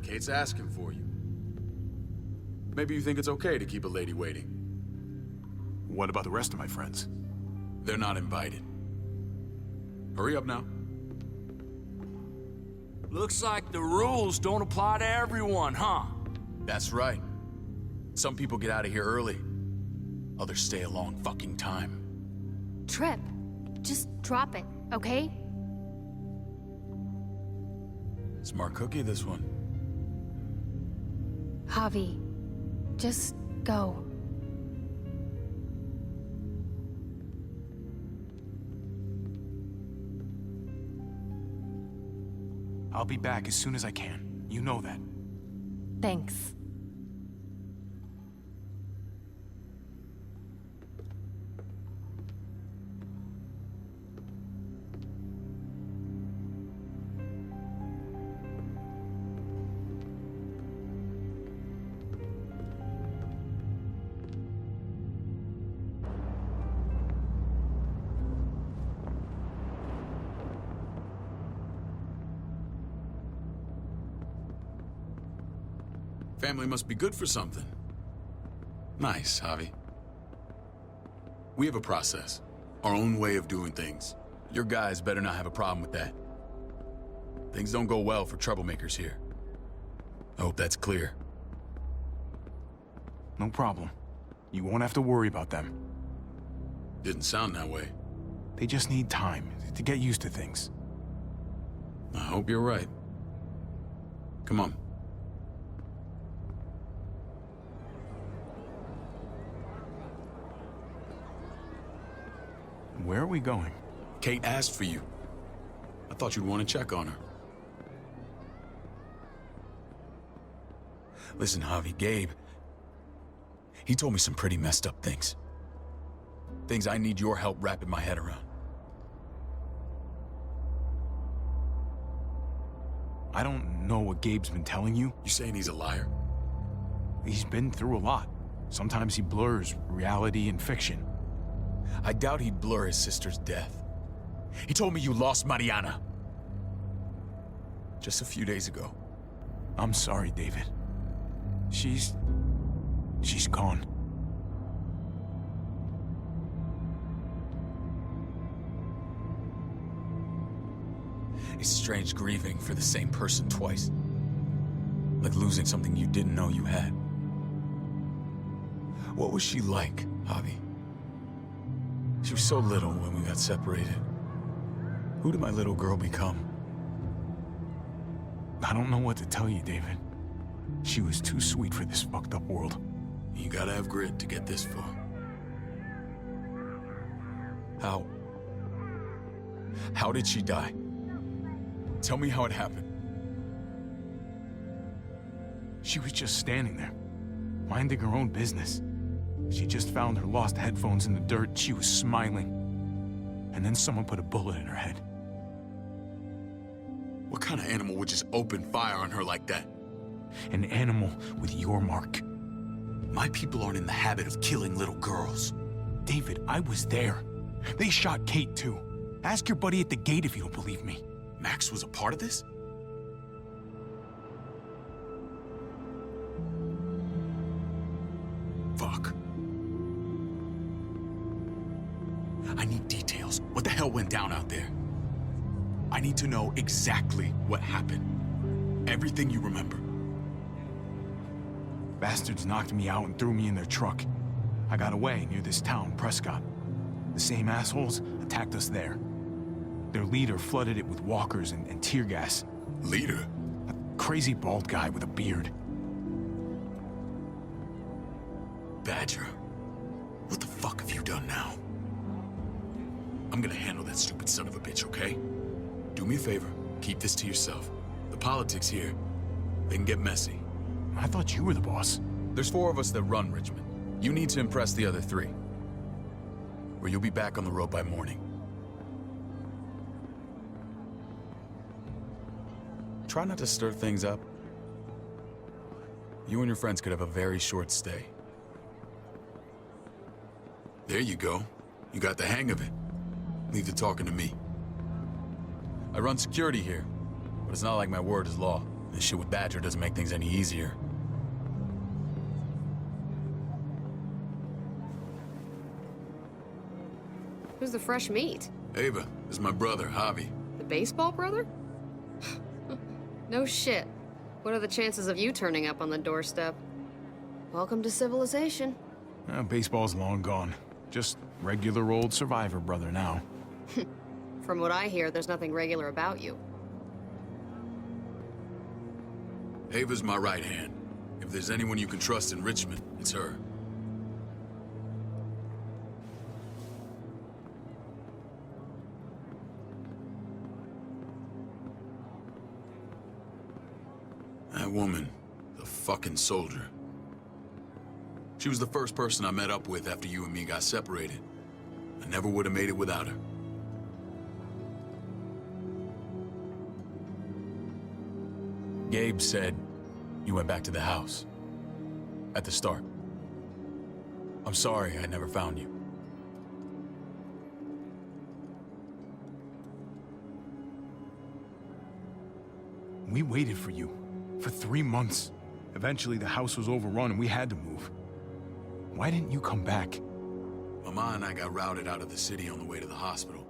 Kate's asking for you. Maybe you think it's okay to keep a lady waiting. What about the rest of my friends? They're not invited. Hurry up now. Looks like the rules don't apply to everyone, huh? That's right. Some people get out of here early. Others stay a long fucking time. Trip, just drop it, okay? Smart cookie, this one. Javi, just go. I'll be back as soon as I can. You know that. Thanks. Family must be good for something. Nice, Javi. We have a process, our own way of doing things. Your guys better not have a problem with that. Things don't go well for troublemakers here. I hope that's clear. No problem. You won't have to worry about them. Didn't sound that way. They just need time to get used to things. I hope you're right. Come on. Where are we going? Kate asked for you. I thought you'd want to check on her. Listen, Javi, Gabe, he told me some pretty messed up things. Things I need your help wrapping my head around. I don't know what Gabe's been telling you. You saying he's a liar? He's been through a lot. Sometimes he blurs reality and fiction. I doubt he'd blur his sister's death. He told me you lost Mariana. Just a few days ago. I'm sorry, David. She's gone. It's strange grieving for the same person twice. Like losing something you didn't know you had. What was she like, Javi? She was so little when we got separated. Who did my little girl become? I don't know what to tell you, David. She was too sweet for this fucked up world. You gotta have grit to get this far. How did she die? Tell me how it happened. She was just standing there, minding her own business. She just found her lost headphones in the dirt. She was smiling. And then someone put a bullet in her head. What kind of animal would just open fire on her like that? An animal with your mark. My people aren't in the habit of killing little girls. David, I was there. They shot Kate too. Ask your buddy at the gate if you don't believe me. Max was a part of this? Fuck. I need details. What the hell went down out there? I need to know exactly what happened. Everything you remember. Bastards knocked me out and threw me in their truck. I got away near this town, Prescott. The same assholes attacked us there. Their leader flooded it with walkers and tear gas. Leader? A crazy bald guy with a beard. Badger, what the fuck have you done now? I'm gonna handle that stupid son of a bitch, okay? Do me a favor, keep this to yourself. The politics here, they can get messy. I thought you were the boss. There's 4 of us that run Richmond. You need to impress the other 3. Or you'll be back on the road by morning. Try not to stir things up. You and your friends could have a very short stay. There you go. You got the hang of it. Leave the talking to me. I run security here, but it's not like my word is law. This shit with Badger doesn't make things any easier. Who's the fresh meat? Ava, this is my brother, Javi. The baseball brother? No shit. What are the chances of you turning up on the doorstep? Welcome to civilization. Baseball's long gone. Just regular old survivor brother now. From what I hear, there's nothing regular about you. Ava's my right hand. If there's anyone you can trust in Richmond, it's her. That woman, the fucking soldier. She was the first person I met up with after you and me got separated. I never would have made it without her. Gabe said you went back to the house. At the start. I'm sorry I never found you. We waited for you. For 3 months. Eventually the house was overrun and we had to move. Why didn't you come back? Mama and I got routed out of the city on the way to the hospital.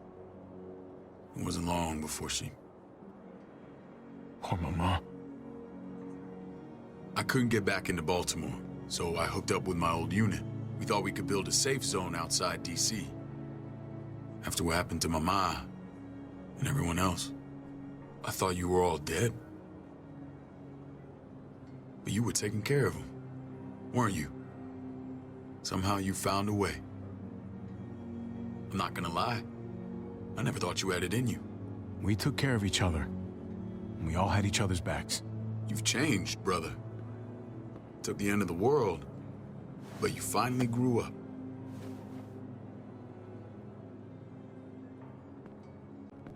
It wasn't long before she... Poor Mama. I couldn't get back into Baltimore, so I hooked up with my old unit. We thought we could build a safe zone outside D.C. After what happened to Mama and everyone else, I thought you were all dead. But you were taking care of them, weren't you? Somehow you found a way. I'm not gonna lie. I never thought you had it in you. We took care of each other. And we all had each other's backs. You've changed, brother. Took the end of the world, but you finally grew up.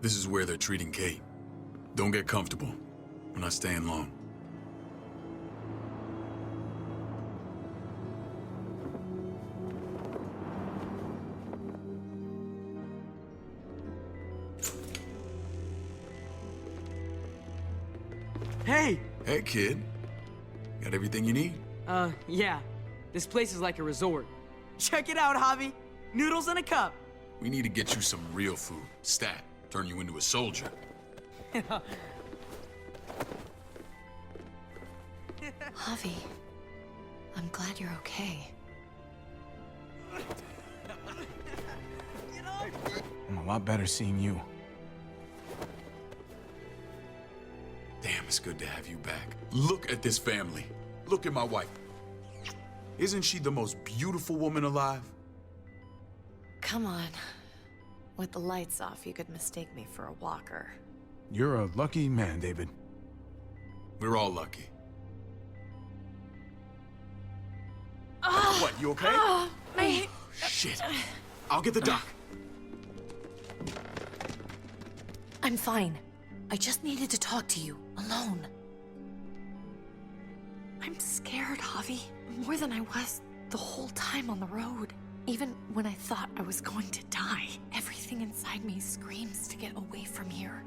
This is where they're treating Kate. Don't get comfortable. We're not staying long. Hey! Hey, kid. Got everything you need? Yeah. This place is like a resort. Check it out, Javi. Noodles in a cup. We need to get you some real food. Stat. Turn you into a soldier. Javi, I'm glad you're okay. I'm a lot better seeing you. Damn, it's good to have you back. Look at this family. Look at my wife. Isn't she the most beautiful woman alive? Come on. With the lights off, you could mistake me for a walker. You're a lucky man, David. We're all lucky. What, you okay? Shit. I'll get the doc. I'm fine. I just needed to talk to you, alone. I'm scared, Javi. More than I was the whole time on the road. Even when I thought I was going to die, everything inside me screams to get away from here.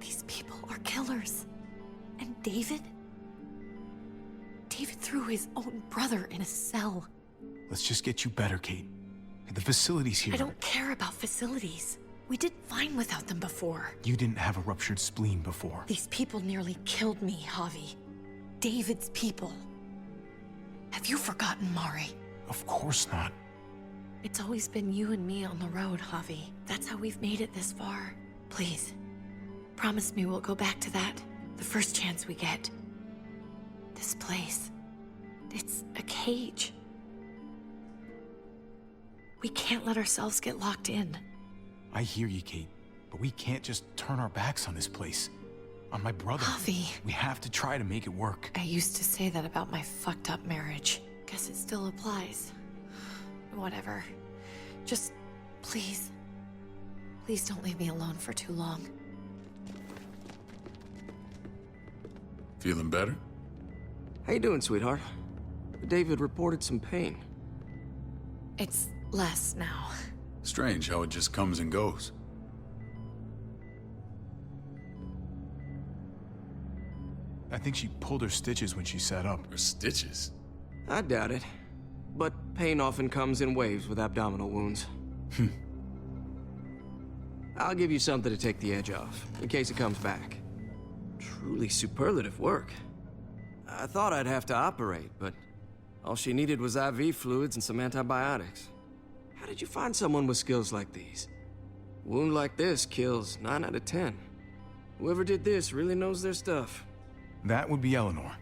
These people are killers. And David? David threw his own brother in a cell. Let's just get you better, Kate. The facility's here. I don't care about facilities. We did fine without them before. You didn't have a ruptured spleen before. These people nearly killed me, Javi. David's people. Have you forgotten, Mari? Of course not. It's always been you and me on the road, Javi. That's how we've made it this far. Please, promise me we'll go back to that the first chance we get. This place, it's a cage. We can't let ourselves get locked in. I hear you, Kate, but we can't just turn our backs on this place. On my brother. Javi. We have to try to make it work. I used to say that about my fucked up marriage. Guess it still applies. Whatever. Just, please. Please don't leave me alone for too long. Feeling better? How you doing, sweetheart? David reported some pain. It's less now. Strange how it just comes and goes. I think she pulled her stitches when she sat up. Or stitches? I doubt it. But pain often comes in waves with abdominal wounds. I'll give you something to take the edge off, in case it comes back. Truly superlative work. I thought I'd have to operate, but all she needed was IV fluids and some antibiotics. How did you find someone with skills like these? A wound like this kills 9 out of 10. Whoever did this really knows their stuff. That would be Eleanor.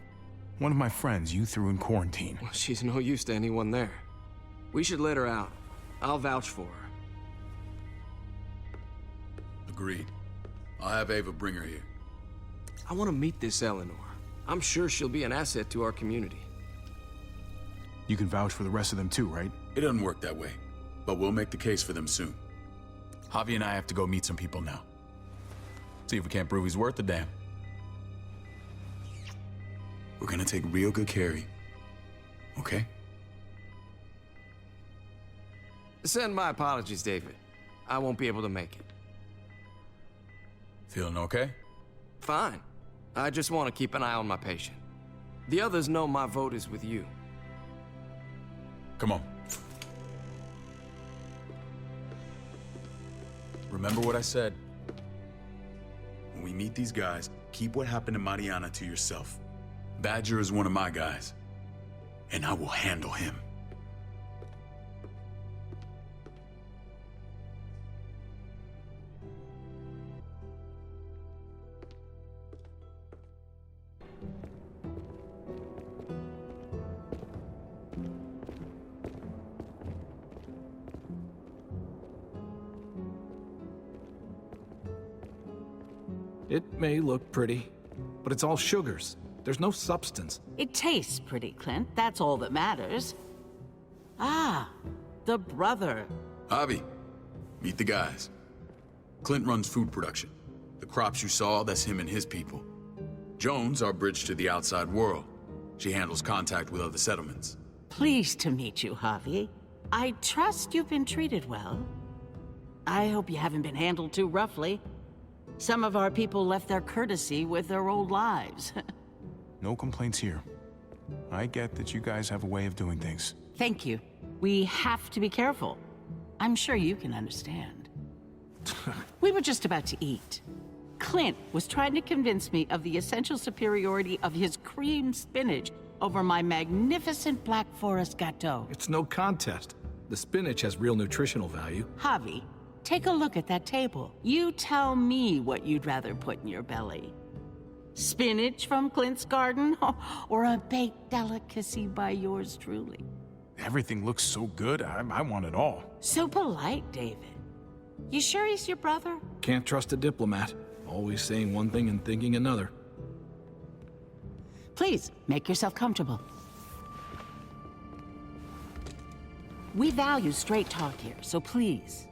One of my friends you threw in quarantine. Well, she's no use to anyone there. We should let her out. I'll vouch for her. Agreed. I'll have Ava bring her here. I want to meet this Eleanor. I'm sure she'll be an asset to our community. You can vouch for the rest of them too, right? It doesn't work that way, but we'll make the case for them soon. Javi and I have to go meet some people now. See if we can't prove he's worth a damn. We're gonna take real good care of you, okay? Send my apologies, David. I won't be able to make it. Feeling okay? Fine. I just want to keep an eye on my patient. The others know my vote is with you. Come on. Remember what I said. When we meet these guys, keep what happened to Mariana to yourself. Badger is one of my guys, and I will handle him. It may look pretty, but it's all sugars. There's no substance. It tastes pretty, Clint. That's all that matters. Ah, the brother. Javi, meet the guys. Clint runs food production. The crops you saw, that's him and his people. Jones, our bridge to the outside world. She handles contact with other settlements. Pleased to meet you, Javi. I trust you've been treated well. I hope you haven't been handled too roughly. Some of our people left their courtesy with their old lives. No complaints here. I get that you guys have a way of doing things. Thank you. We have to be careful. I'm sure you can understand. We were just about to eat. Clint was trying to convince me of the essential superiority of his cream spinach over my magnificent Black Forest gâteau. It's no contest. The spinach has real nutritional value. Javi, take a look at that table. You tell me what you'd rather put in your belly. Spinach from Clint's garden, or a baked delicacy by yours truly? Everything looks so good, I want it all. So polite, David. You sure he's your brother? Can't trust a diplomat. Always saying one thing and thinking another. Please, make yourself comfortable. We value straight talk here, so please,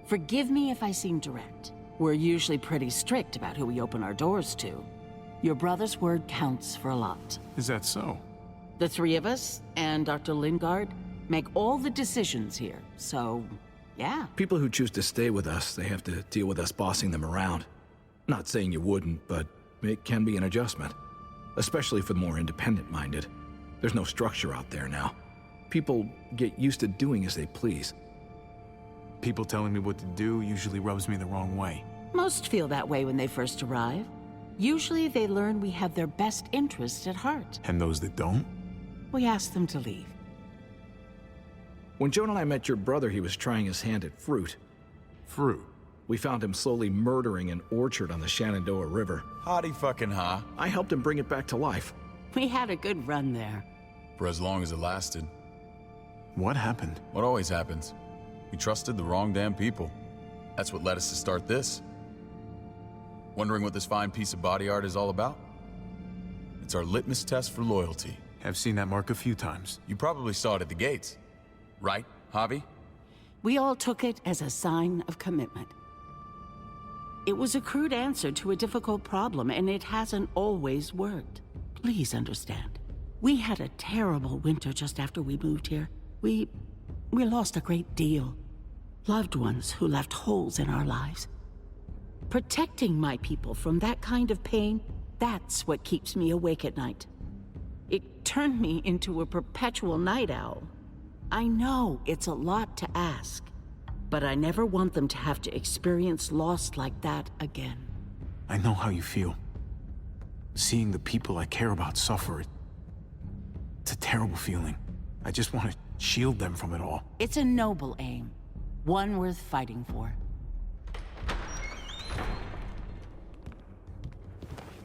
forgive me if I seem direct. We're usually pretty strict about who we open our doors to. Your brother's word counts for a lot. Is that so? The three of us, and Dr. Lingard, make all the decisions here, so, yeah. People who choose to stay with us, they have to deal with us bossing them around. Not saying you wouldn't, but it can be an adjustment. Especially for the more independent-minded. There's no structure out there now. People get used to doing as they please. People telling me what to do usually rubs me the wrong way. Most feel that way when they first arrive. Usually they learn we have their best interests at heart. And those that don't? We ask them to leave. When Joan and I met your brother, he was trying his hand at fruit. Fruit? We found him slowly murdering an orchard on the Shenandoah River. Howdy fucking ha. I helped him bring it back to life. We had a good run there. For as long as it lasted. What happened? What always happens. We trusted the wrong damn people. That's what led us to start this. Wondering what this fine piece of body art is all about? It's our litmus test for loyalty. I've seen that mark a few times. You probably saw it at the gates. Right, Javi? We all took it as a sign of commitment. It was a crude answer to a difficult problem, and it hasn't always worked. Please understand. We had a terrible winter just after we moved here. We lost a great deal. Loved ones who left holes in our lives. Protecting my people from that kind of pain, That's what keeps me awake at night. It turned me into a perpetual night owl. I know it's a lot to ask, but I never want them to have to experience loss like that again. I know how you feel. Seeing the people I care about suffer, it's a terrible feeling. I just want to shield them from it all. It's a noble aim, one worth fighting for.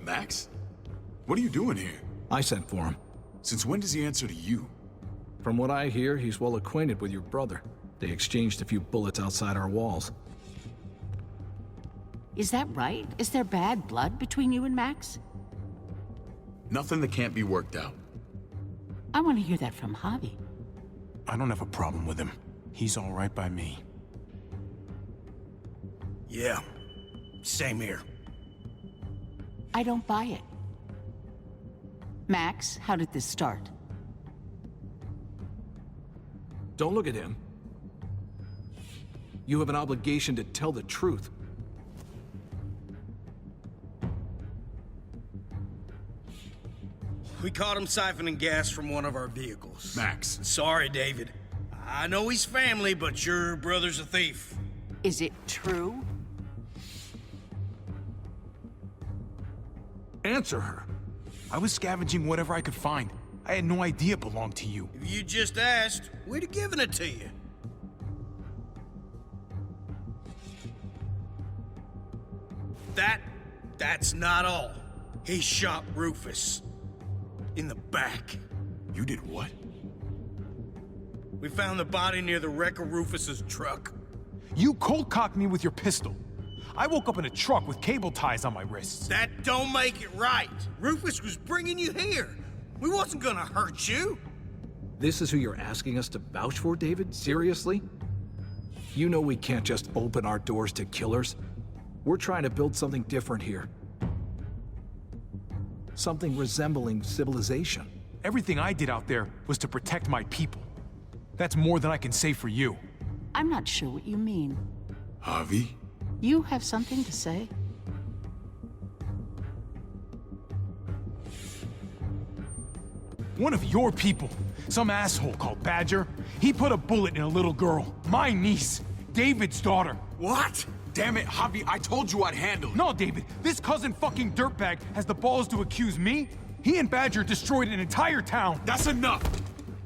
Max? What are you doing here? I sent for him. Since when does he answer to you? From what I hear, he's well acquainted with your brother. They exchanged a few bullets outside our walls. Is that right? Is there bad blood between you and Max? Nothing that can't be worked out. I want to hear that from Javi. I don't have a problem with him. He's all right by me. Yeah, same here. I don't buy it. Max, how did this start? Don't look at him. You have an obligation to tell the truth. We caught him siphoning gas from one of our vehicles. Max. Sorry, David. I know he's family, but your brother's a thief. Is it true? Answer her. I was scavenging whatever I could find. I had no idea it belonged to you. If you just asked, we'd have given it to you. That's not all. He shot Rufus. In the back. You did what? We found the body near the wreck of Rufus's truck. You cold-cocked me with your pistol. I woke up in a truck with cable ties on my wrists. That don't make it right. Rufus was bringing you here. We wasn't gonna hurt you. This is who you're asking us to vouch for, David? Seriously? You know we can't just open our doors to killers. We're trying to build something different here. Something resembling civilization. Everything I did out there was to protect my people. That's more than I can say for you. I'm not sure what you mean. Javi? You have something to say? One of your people, some asshole called Badger, he put a bullet in a little girl, my niece, David's daughter. What? Damn it, Javi, I told you I'd handle it. No, David, this cousin fucking dirtbag has the balls to accuse me? He and Badger destroyed an entire town. That's enough.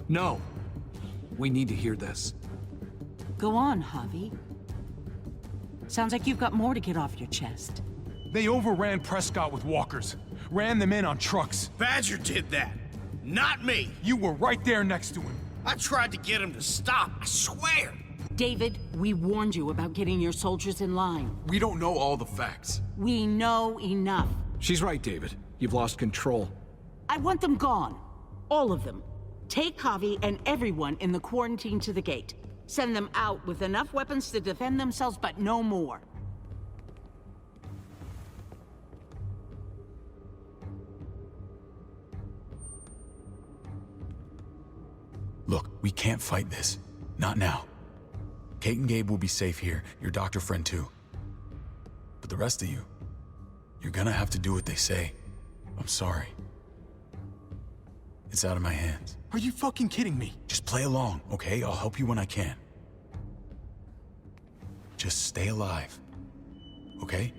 No. We need to hear this. Go on, Javi. Sounds like you've got more to get off your chest. They overran Prescott with walkers, ran them in on trucks. Badger did that, not me. You were right there next to him. I tried to get him to stop, I swear. David, we warned you about getting your soldiers in line. We don't know all the facts. We know enough. She's right, David. You've lost control. I want them gone. All of them. Take Javi and everyone in the quarantine to the gate. Send them out with enough weapons to defend themselves, but no more. Look, we can't fight this. Not now. Kate and Gabe will be safe here, your doctor friend too. But the rest of you, you're gonna have to do what they say. I'm sorry. It's out of my hands. Are you fucking kidding me? Just play along, okay? I'll help you when I can. Just stay alive, okay?